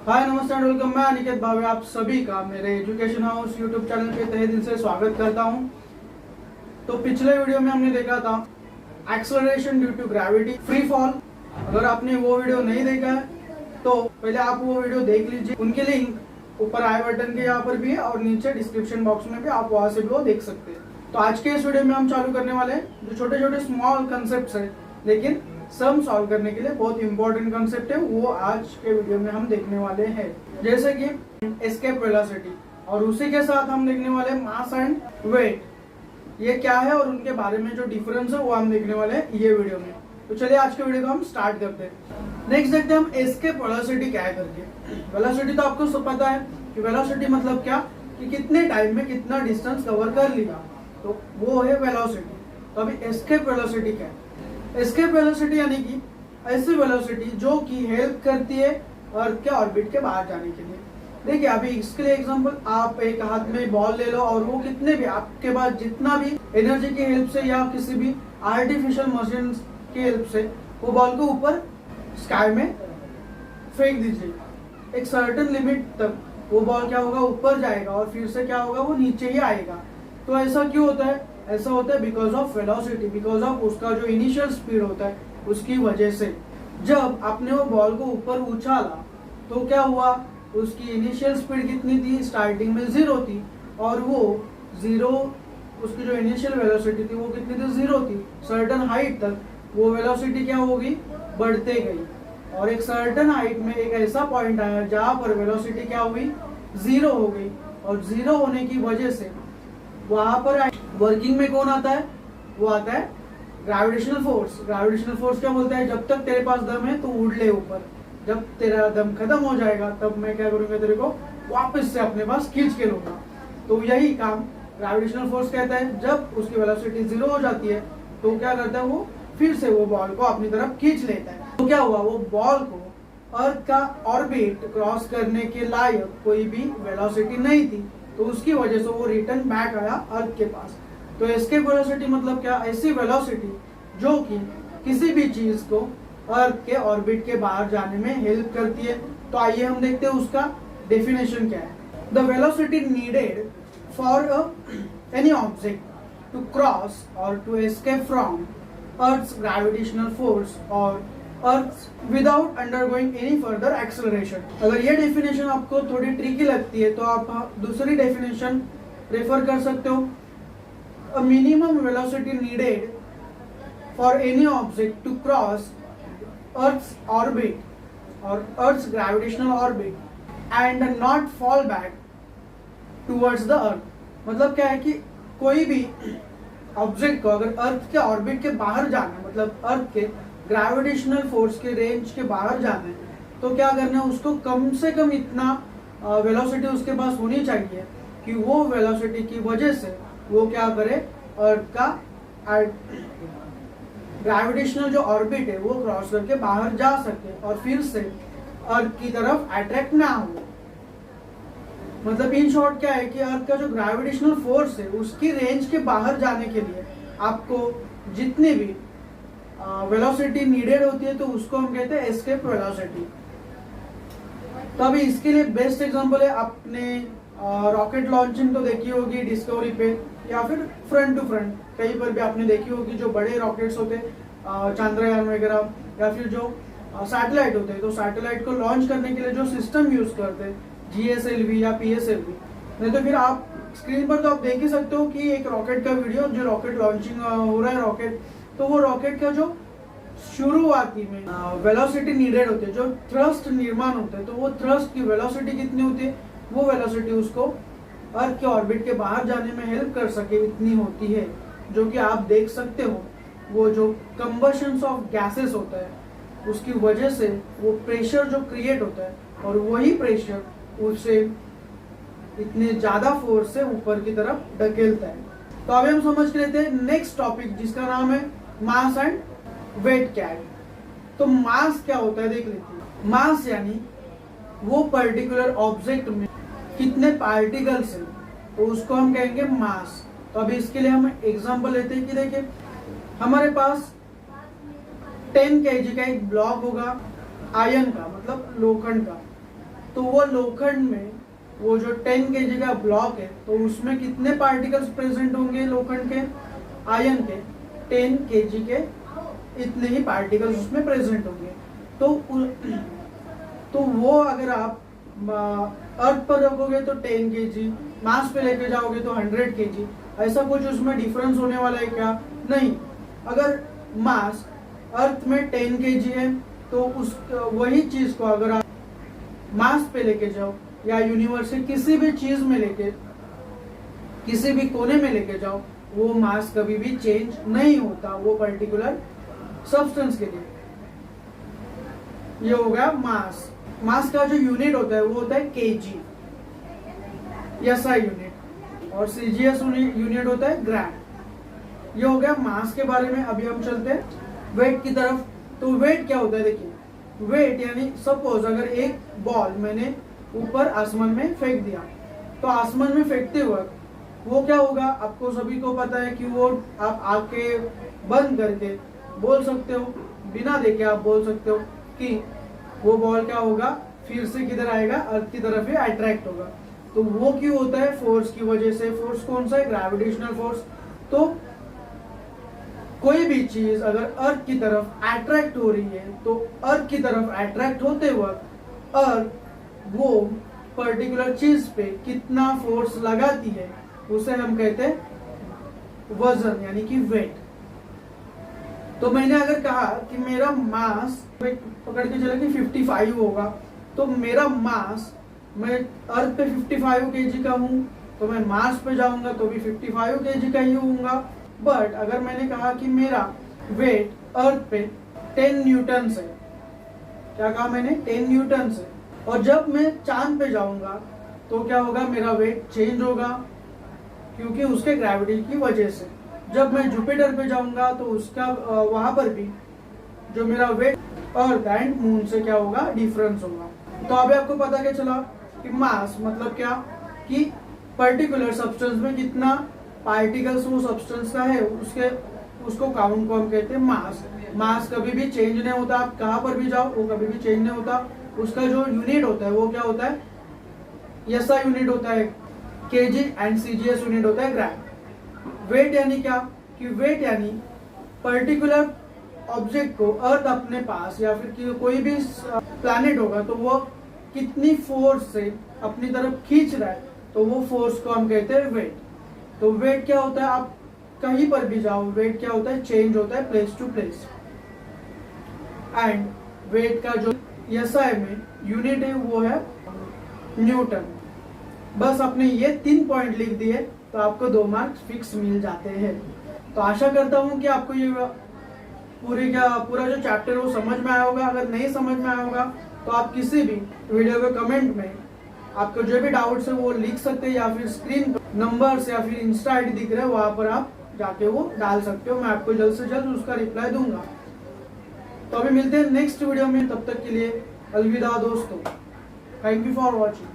हाय नमस्ते and welcome. मैं अनिकेत भावे आप सभी का मेरे एजुकेशन हाउस यूट्यूब चैनल पे तहे दिल से स्वागत करता हूं। तो पिछले वीडियो में हमने देखा था acceleration due to gravity free fall. अगर आपने वो वीडियो नहीं देखा है तो पहले आप वो वीडियो देख लीजिए। उनके लिंक ऊपर आई बटन के यहाँ पर भी है और नीचे डिस्क्रिप्शन बॉक्स में भी आप वहां से भी वो देख सकते हैं। तो आज के इस वीडियो में हम चालू करने वाले हैं जो छोटे छोटे स्मॉल कंसेप्ट है लेकिन सम सॉल्व करने के लिए बहुत इंपॉर्टेंट कंसेप्ट है, वो आज के वीडियो में हम देखने वाले हैं। जैसे कि एस्केप वेलोसिटी और उसी के साथ हम देखने वाले मास एंड वेट, ये क्या है और उनके बारे में जो डिफरेंस है वो हम देखने वाले हैं ये वीडियो में। तो चलिए आज के वीडियो को हम स्टार्ट करते हैं। नेक्स्ट देखते हैं हम एस्केप वेलोसिटी क्या है करके। वेलोसिटी तो आपको सब पता है कि वेलोसिटी मतलब क्या, कि कितने टाइम में कितना डिस्टेंस कवर कर लिया, तो वो है वेलोसिटी। तो अभी एस्केप वेलोसिटी क्या है? एस्केप वेलोसिटी यानी कि ऐसी वेलोसिटी जो कि हेल्प करती है अर्थ के ऑर्बिट के बाहर जाने के लिए। देखिए अभी इसके लिए एग्जांपल, आप एक हाथ में बॉल ले लो और वो कितने भी आपके पास जितना भी एनर्जी की हेल्प से या किसी भी आर्टिफिशियल मशीन की हेल्प से वो बॉल को ऊपर स्काई में फेंक दीजिए, एक सर्टेन लिमिट तक वो बॉल क्या होगा, ऊपर जाएगा और फिर से क्या होगा, वो नीचे ही आएगा। तो ऐसा क्यों होता है? ऐसा होता है because of velocity, because of उसका जो इनिशियल स्पीड होता है उसकी वजह से। जब आपने वो बॉल को ऊपर उछाला तो क्या हुआ, उसकी इनिशियल स्पीड कितनी थी? स्टार्टिंग में 0 थी और वो 0, उसकी जो इनिशियल वेलोसिटी थी वो कितनी थी? 0 थी। सर्टेन हाइट तक वो वेलोसिटी क्या होगी, बढ़ते गई और एक सर्टेन हाइट में एक ऐसा पॉइंट आया जहां पर वेलोसिटी क्या हुई, 0 हो गई। और 0 होने की वजह से वहां पर वर्किंग में कौन आता है? वो आता है ग्रेविटेशनल फोर्स। ग्रेविटेशनल फोर्स क्या बोलता है, जब तक तेरे पास दम है तो उड़ ले ऊपर, जब तेरा दम खत्म हो जाएगा तब मैं क्या करूंगा, तेरे को वापस से अपने पास खींच के लूंगा। तो यही काम ग्रेविटेशनल फोर्स कहता है। जब उसकी वेलोसिटी 0 हो जाती है तो क्या करता है, वो फिर से वो बॉल को अपनी तरफ खींच लेता है। तो क्या हुआ, वो बॉल को अर्थ का ऑर्बिट क्रॉस करने के लायक कोई भी वेलोसिटी नहीं थी, तो उसकी वजह से वो रिटर्न बैक आया अर्थ के पास। तो एस्केप वेलोसिटी मतलब क्या? ऐसी वेलोसिटी जो कि किसी भी चीज को अर्थ के ऑर्बिट के बाहर जाने में हेल्प करती है। तो आइए हम देखते हैं उसका डेफिनेशन क्या है। The velocity needed for any object to cross और to escape from earth's gravitational force और earth without undergoing any further acceleration. अगर ये डेफिनेशन आपको थोड़ी ट्रिकी लगती है तो आप दूसरी डेफिनेशन रेफर कर सकते हो। A minimum velocity needed for any object to cross earth's orbit और earth's gravitational orbit and not fall back towards the earth. मतलब क्या है कि कोई भी ऑब्जेक्ट को अगर अर्थ के ऑर्बिट के बाहर जाना है, मतलब अर्थ के ग्रेविटेशनल फोर्स के रेंज के बाहर जाना है, तो क्या करना है, उसको कम से कम इतना वेलोसिटी उसके पास होनी चाहिए कि वो वेलोसिटी की वजह से वो क्या करे, अर्थ का ग्रेविटेशनल जो ऑर्बिट है वो क्रॉस करके बाहर जा सके और फिर से अर्थ की तरफ अट्रैक्ट ना हो। मतलब इन शॉर्ट क्या है कि अर्थ का जो ग्रेविटेशनल फोर्स है उसकी रेंज के बाहर जाने के लिए आपको जितनी भी वेलोसिटी नीडेड होती है तो उसको हम कहते हैं एस्केप वेलोसिटी। तो अभी इसके लिए बेस्ट एग्जांपल है, आपने रॉकेट लॉन्चिंग तो देखी होगी डिस्कवरी पे या फिर फ्रंट टू फ्रंट कहीं पर भी आपने देखी होगी। जो बड़े रॉकेट्स होते हैं चंद्रयान वगैरह या फिर जो सैटेलाइट होते हैं, तो सैटेलाइट को लॉन्च करने के लिए जो सिस्टम यूज करते हैं GSLV या PSLV, नहीं तो फिर आप स्क्रीन पर तो आप देख ही सकते हो कि एक रॉकेट का वीडियो, जो रॉकेट लॉन्चिंग हो रहा है रॉकेट, तो वो रॉकेट का जो शुरुआती में वेलोसिटी नीडेड होती है, जो थ्रस्ट निर्माण होता है, तो वो थ्रस्ट की वेलोसिटी कितनी होती है, वो वेलोसिटी उसको अर्थ के ऑर्बिट के बाहर जाने में हेल्प कर सके इतनी होती है। जो कि आप देख सकते हो वो जो कंबशंस ऑफ गैसेस होता है उसकी वजह से वो प्रेशर जो क्रिएट होता है और वही प्रेशर उसे इतने ज्यादा फोर्स से ऊपर की तरफ ढकेलता है। तो अभी हम समझ के लेते हैं नेक्स्ट टॉपिक जिसका नाम है मास एंड वेट क्या है। तो मास क्या होता है देख लेते हैं। मास यानी वो पर्टिकुलर ऑब्जेक्ट में कितने पार्टिकल्स हैं तो उसको हम कहेंगे मास। तो अभी इसके लिए हम एग्जांपल लेते हैं कि देखिए हमारे पास 10 kg का एक ब्लॉक होगा आयन का, मतलब लोखंड का, तो वो लोखंड में वो जो 10 kg का ब्लॉक है तो उसमें कितने पार्टिकल्स प्रेजेंट होंगे लोखंड के, आयन के 10 kg के इतने ही पार्टिकल्स उसमें प्रेजेंट होंगे। तो वो अगर आप अर्थ पर रखोगे तो 10 kg, मास पे लेके जाओगे तो 100 kg, ऐसा कुछ उसमें डिफरेंस होने वाला है क्या? नहीं। अगर मास अर्थ में 10 kg है तो उस वही चीज को अगर आप मास पे लेके जाओ या यूनिवर्स से किसी भी चीज में लेके, किसी भी कोने में लेके जाओ, वो मास कभी भी चेंज नहीं होता वो पर्टिकुलर सब्सटेंस के लिए। ये हो गया मास। मास का जो यूनिट होता है वो होता है केजी, एसआई यूनिट, और सीजीएस यूनिट होता है ग्राम। ये हो गया मास के बारे में। अभी हम चलते हैं वेट की तरफ। तो वेट क्या होता है? देखिए, वेट यानी सपोज अगर एक बॉल मैंने ऊपर आसमान में फेंक दिया, तो आसमान में फेंकते वक्त वो क्या होगा? आपको सभी को पता है कि वो आप आंखें बंद करके बोल सकते हो, बिना देखे आप बोल सकते हो कि वो बॉल क्या होगा, फिर से किधर आएगा? अर्थ की तरफ ही अट्रैक्ट होगा। तो वो क्यों होता है? फोर्स की वजह से। फोर्स कौन सा है? Gravitational force. तो कोई भी चीज अगर अर्थ की तरफ अट्रैक्ट हो रही है तो अर्थ की तरफ अट्रैक्ट होते वक्त अर्थ वो पर्टिकुलर चीज पे कितना फोर्स लगाती है उसे हम कहते हैं वजन, यानी कि वेट। तो मैंने अगर कहा कि मेरा मास, पकड़ के चले कि 55 होगा, तो मेरा मास, मैं अर्थ पे 55 kg का हूं तो मैं मार्स पे जाऊंगा तो भी 55 kg का ही होऊंगा। बट अगर मैंने कहा कि मेरा वेट अर्थ पे 10 न्यूटन है, क्या कहा मैंने? 10 न्यूटन है, और जब मैं चांद पे जाऊंगा तो क्या होगा? मेरा वेट चेंज होगा क्योंकि उसके ग्रेविटी की वजह से। जब मैं जुपिटर पे जाऊंगा तो उसका वहां पर भी जो मेरा वेट अर्थ एंड मून से क्या होगा? डिफरेंस होगा। तो अभी आपको पता क्या चला कि मास मतलब क्या, कि पर्टिकुलर सब्सटेंस में कितना पार्टिकल्स वो सब्सटेंस का है, उसको काउंट को हम कहते हैं मास। मास कभी भी चेंज नहीं होता, आप कहां पर भी जाओ वो कभी भी चेंज नहीं होता। उसका जो यूनिट होता है वो क्या होता है? एसआई यूनिट होता है केजी, एंड सीजीएस यूनिट होता है ग्राम। वेट यानी क्या? कि वेट यानी पर्टिकुलर ऑब्जेक्ट को अर्थ अपने पास या फिर कोई भी प्लैनेट होगा तो वो कितनी फोर्स से अपनी तरफ खींच रहा है, तो वो फोर्स को हम कहते हैं वेट। तो वेट क्या होता है? आप कहीं पर भी जाओ, वेट क्या होता है? चेंज होता है place to place. And weight का जो एसआई में यूनिट है वो है न्यूटन। बस आपने ये 3 पॉइंट लिख दिए तो आपको 2 मार्क्स फिक्स मिल जाते हैं। तो आशा करता हूँ कि आपको ये पूरा जो चैप्टर वो समझ में आया होगा। अगर नहीं समझ में आया होगा तो आप किसी भी वीडियो के कमेंट में आपको जो भी डाउट्स है वो लिख सकते हैं, या फिर स्क्रीन नंबर्स या फिर इंस्टा आईडी दिख रहा है वहां पर आप जाके वो डाल सकते हो। मैं आपको जल्द से जल्द उसका रिप्लाई दूंगा। तो अभी मिलते हैं नेक्स्ट वीडियो में, तब तक के लिए अलविदा दोस्तों। Thank you for watching.